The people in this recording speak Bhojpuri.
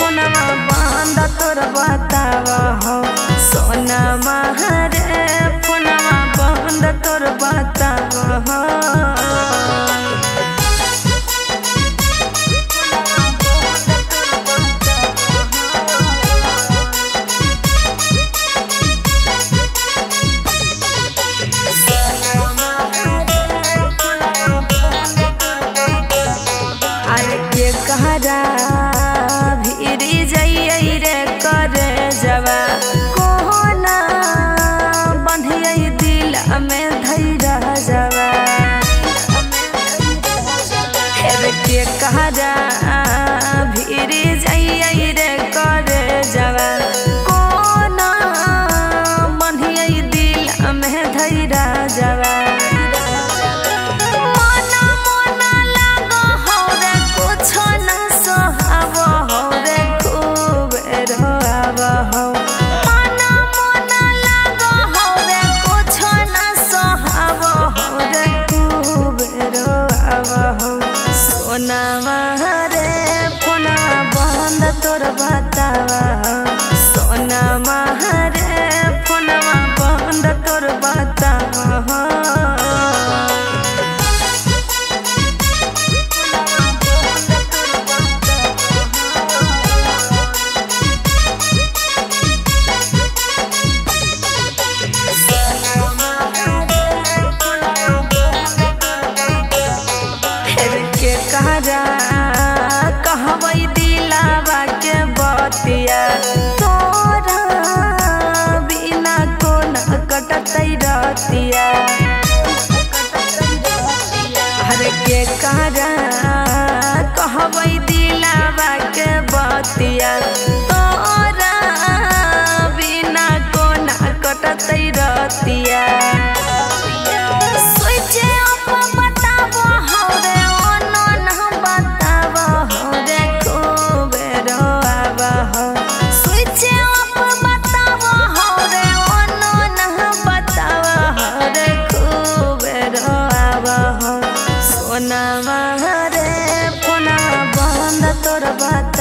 फोनवा बंद तोर बतावा हो सोनमा रे फोनवा बंद तोर बतावा हो। कहरा भीरी जइयै रे करे जवा कोना बंधियै दिल में धैरा जवा हेरे के कहरा भीरी जइयै रे करे जवा कोना बंधियै दिल में धैरा जवा। सोनमा रे फोनवा बंद तोर बतावा सोनमा रे फोनवा बंद तोर बतावा। कहबै दिलावा के बतिया तोरा बिना कोना कटतै रतिया हर के कहरा कहबै दिलावा के बतिया तोरा बिना कोना कटतै रतिया। सोनमा रे फोनवा बंद तोर बात